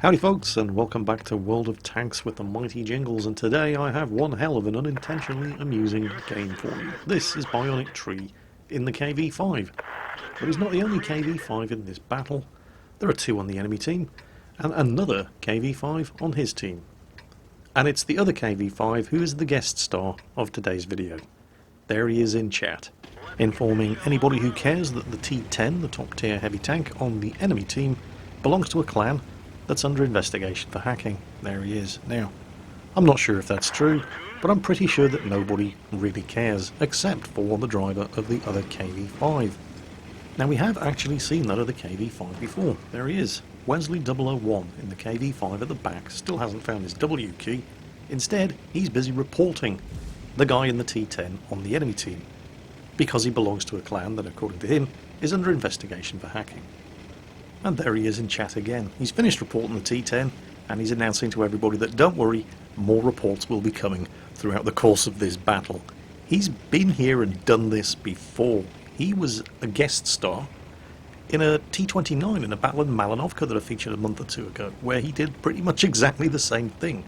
Howdy folks, and welcome back to World of Tanks with the mighty Jingles, and today I have one hell of an unintentionally amusing game for you. This is BionicTree in the KV5. But he's not the only KV5 in this battle. There are two on the enemy team, and another KV5 on his team. And it's the other KV5 who is the guest star of today's video. There he is in chat, informing anybody who cares that the T10, the top tier heavy tank on the enemy team, belongs to a clan that's under investigation for hacking. There he is. Now, I'm not sure if that's true, but I'm pretty sure that nobody really cares, except for the driver of the other KV5. Now, we have actually seen that other KV5 before. There he is, Wesley001 in the KV5 at the back, still hasn't found his W key. Instead, he's busy reporting the guy in the T10 on the enemy team, because he belongs to a clan that, according to him, is under investigation for hacking. And there he is in chat again. He's finished reporting the T10, and he's announcing to everybody that don't worry, more reports will be coming throughout the course of this battle. He's been here and done this before. He was a guest star in a T29 in a battle in Malinovka that I featured a month or two ago, where he did pretty much exactly the same thing.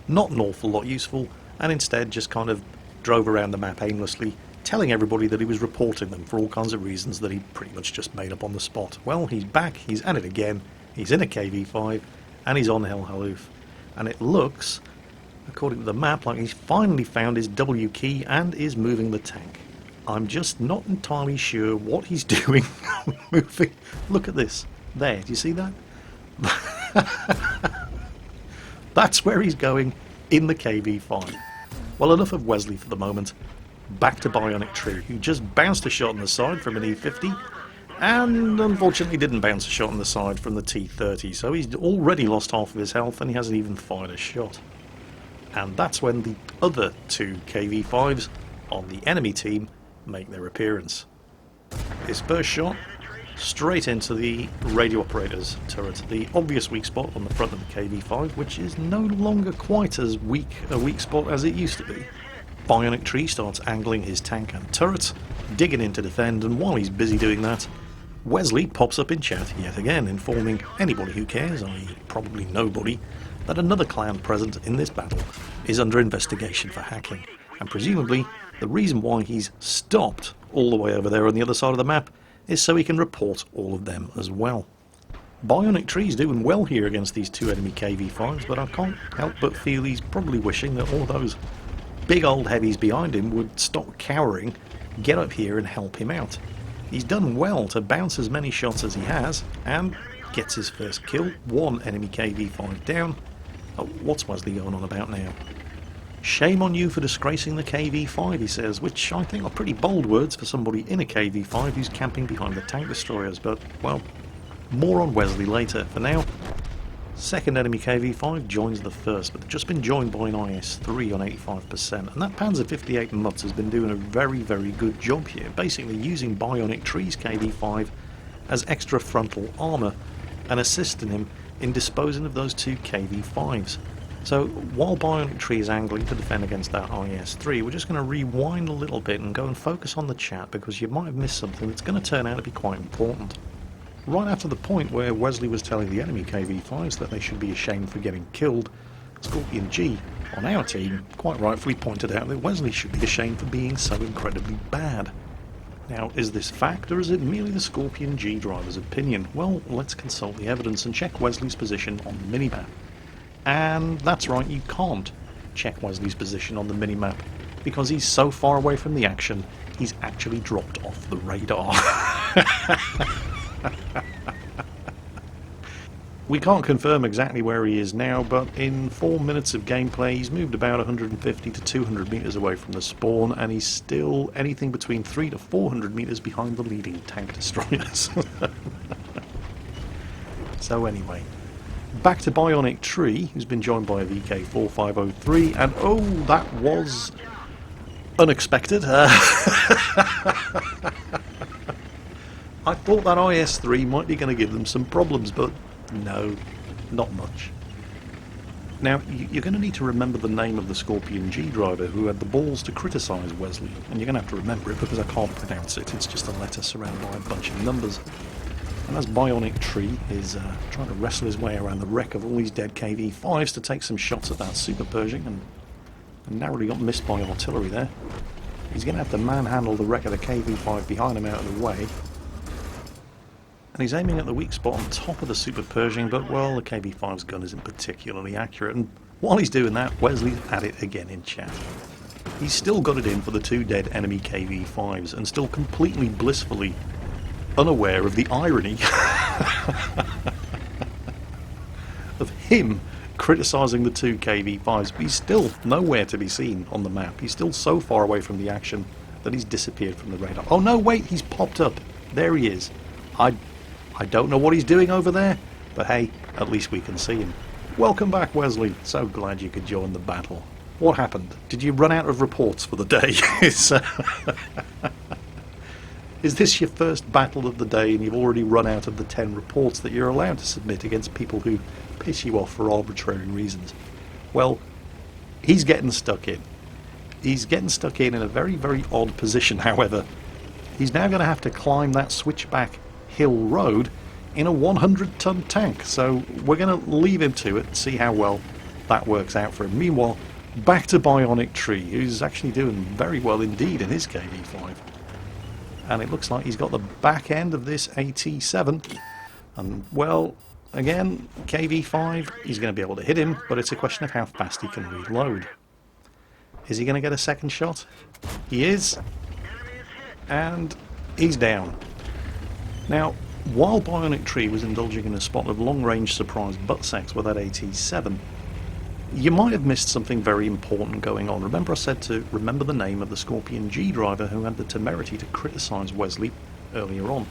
Not an awful lot useful, and instead just kind of drove around the map aimlessly, telling everybody that he was reporting them for all kinds of reasons that he pretty much just made up on the spot. Well, he's back, he's at it again, he's in a KV5, and he's on Hell Haloof. And it looks, according to the map, like he's finally found his W key and is moving the tank. I'm just not entirely sure what he's doing moving. Look at this. There, do you see that? That's where he's going in the KV5. Well, enough of Wesley for the moment. Back to BionicTree, who just bounced a shot on the side from an E50 and unfortunately didn't bounce a shot on the side from the T30, so he's already lost half of his health and he hasn't even fired a shot. And that's when the other two KV5s on the enemy team make their appearance. His first shot straight into the radio operator's turret, the obvious weak spot on the front of the KV5, which is no longer quite as weak a weak spot as it used to be. BionicTree starts angling his tank and turret, digging in to defend, and while he's busy doing that, Wesley pops up in chat yet again, informing anybody who cares, i.e. probably nobody, that another clan present in this battle is under investigation for hacking. And presumably, the reason why he's stopped all the way over there on the other side of the map is so he can report all of them as well. BionicTree's doing well here against these two enemy KV5s, but I can't help but feel he's probably wishing that all those big old heavies behind him would stop cowering, get up here and help him out. He's done well to bounce as many shots as he has, and gets his first kill, one enemy KV5 down. Oh, what's Wesley going on about now? Shame on you for disgracing the KV5, he says, which I think are pretty bold words for somebody in a KV5 who's camping behind the tank destroyers, but, well, more on Wesley later. For now, second enemy KV5 joins the first, but they've just been joined by an IS-3 on 85%, and that Panzer 58 Mutz has been doing a very, very good job here, basically using BionicTree's KV5 as extra frontal armour and assisting him in disposing of those two KV5s. So while BionicTree is angling to defend against that IS-3, we're just going to rewind a little bit and go and focus on the chat, because you might have missed something that's going to turn out to be quite important. Right after the point where Wesley was telling the enemy KV5s that they should be ashamed for getting killed, Scorpion G on our team quite rightfully pointed out that Wesley should be ashamed for being so incredibly bad. Now, is this fact, or is it merely the Scorpion G driver's opinion? Well, let's consult the evidence and check Wesley's position on the minimap. And that's right, you can't check Wesley's position on the minimap, because he's so far away from the action, he's actually dropped off the radar. We can't confirm exactly where he is now, but in 4 minutes of gameplay he's moved about 150 to 200 metres away from the spawn, and he's still anything between 300 to 400 metres behind the leading tank destroyers. So anyway, back to BionicTree, who's been joined by a VK4503, and oh, that was unexpected. I thought that IS-3 might be going to give them some problems, but no, not much. Now, you're going to need to remember the name of the Scorpion G driver who had the balls to criticise Wesley, and you're going to have to remember it because I can't pronounce it. It's just a letter surrounded by a bunch of numbers. And as BionicTree is trying to wrestle his way around the wreck of all these dead KV-5s to take some shots at that Super Pershing, and narrowly got missed by artillery there. He's going to have to manhandle the wreck of the KV-5 behind him out of the way. And he's aiming at the weak spot on top of the Super Pershing, but, well, the KV-5's gun isn't particularly accurate. And while he's doing that, Wesley's at it again in chat. He's still got it in for the 2 dead enemy KV-5s, and still completely blissfully unaware of the irony of him criticising the 2 KV-5s, but he's still nowhere to be seen on the map. He's still so far away from the action that he's disappeared from the radar. Oh no, wait, he's popped up. There he is. I don't know what he's doing over there, but hey, at least we can see him. Welcome back, Wesley. So glad you could join the battle. What happened? Did you run out of reports for the day? Is this your first battle of the day and you've already run out of the 10 reports that you're allowed to submit against people who piss you off for arbitrary reasons? Well, he's getting stuck in. He's getting stuck in a very, very odd position, however. He's now going to have to climb that switchback hill road in a 100-ton tank, so we're going to leave him to it and see how well that works out for him. Meanwhile, back to BionicTree, who's actually doing very well indeed in his KV-5. And it looks like he's got the back end of this AT7, and, well, again, KV-5, he's going to be able to hit him, but it's a question of how fast he can reload. Is he going to get a second shot? He is, and he's down. Now, while BionicTree was indulging in a spot of long-range surprise butt sex with that AT7, you might have missed something very important going on. Remember I said to remember the name of the Scorpion G driver who had the temerity to criticise Wesley earlier on.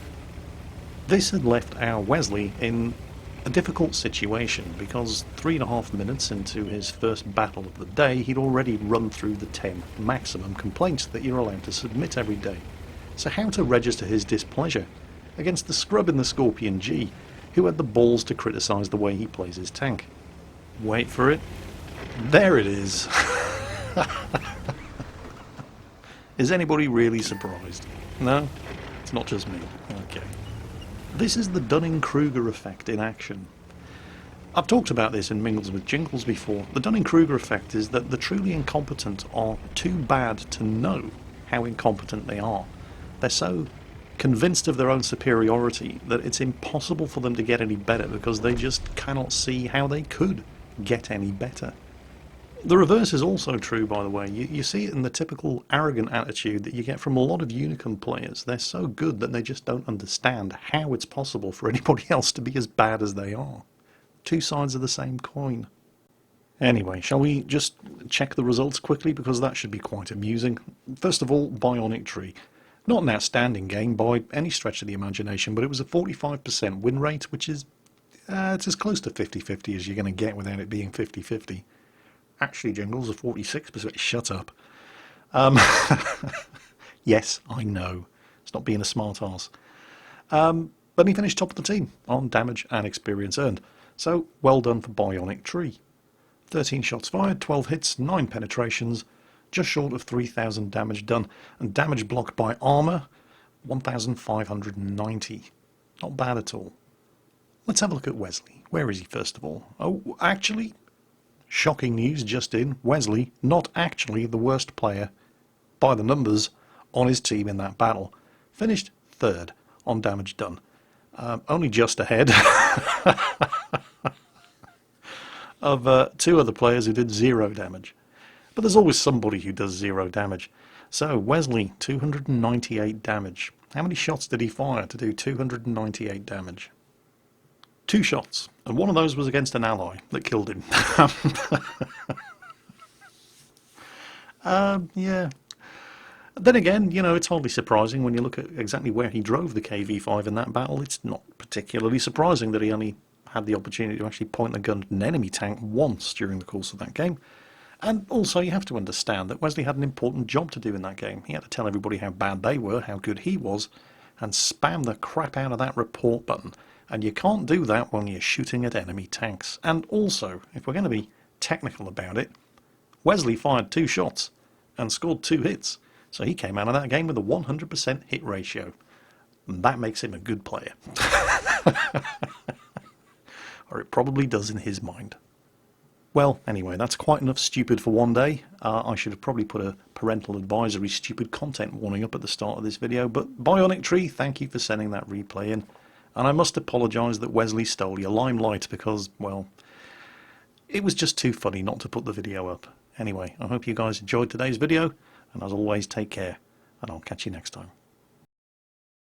This had left our Wesley in a difficult situation because 3.5 minutes into his first battle of the day, he'd already run through the 10 maximum complaints that you're allowed to submit every day. So how to register his displeasure against the scrub in the Scorpion G who had the balls to criticise the way he plays his tank? Wait for it. There it is. Is anybody really surprised? No? It's not just me. Okay. This is the Dunning-Kruger effect in action. I've talked about this in Mingles with Jingles before. The Dunning-Kruger effect is that the truly incompetent are too bad to know how incompetent they are. They're so convinced of their own superiority that it's impossible for them to get any better because they just cannot see how they could get any better. The reverse is also true, by the way. You see it in the typical arrogant attitude that you get from a lot of Unicum players. They're so good that they just don't understand how it's possible for anybody else to be as bad as they are. Two sides of the same coin. Anyway, shall we just check the results quickly, because that should be quite amusing. First of all, BionicTree. Not an outstanding game by any stretch of the imagination, but it was a 45% win rate, which is it's as close to 50-50 as you're going to get without it being 50-50. Actually, Jingles, a 46%. Shut up. Yes, I know. It's not being a smart arse. But he finished top of the team on damage and experience earned. So, well done for BionicTree. 13 shots fired, 12 hits, 9 penetrations, just short of 3,000 damage done. And damage blocked by armour, 1,590. Not bad at all. Let's have a look at Wesley. Where is he, first of all? Oh, actually, shocking news just in. Wesley, not actually the worst player by the numbers on his team in that battle. Finished third on damage done. Only just ahead of 2 other players who did 0 damage. But there's always somebody who does 0 damage. So, Wesley, 298 damage. How many shots did he fire to do 298 damage? 2 shots, and one of those was against an ally that killed him. Yeah. Then again, you know, it's hardly surprising when you look at exactly where he drove the KV-5 in that battle. It's not particularly surprising that he only had the opportunity to actually point the gun at an enemy tank once during the course of that game. And also, you have to understand that Wesley had an important job to do in that game. He had to tell everybody how bad they were, how good he was, and spam the crap out of that report button. And you can't do that when you're shooting at enemy tanks. And also, if we're going to be technical about it, Wesley fired 2 shots and scored 2 hits. So he came out of that game with a 100% hit ratio. And that makes him a good player. Or it probably does in his mind. Well, anyway, that's quite enough stupid for one day. I should have probably put a parental advisory stupid content warning up at the start of this video, but BionicTree, thank you for sending that replay in. And I must apologise that Wesley stole your limelight because, well, it was just too funny not to put the video up. Anyway, I hope you guys enjoyed today's video, and as always, take care, and I'll catch you next time.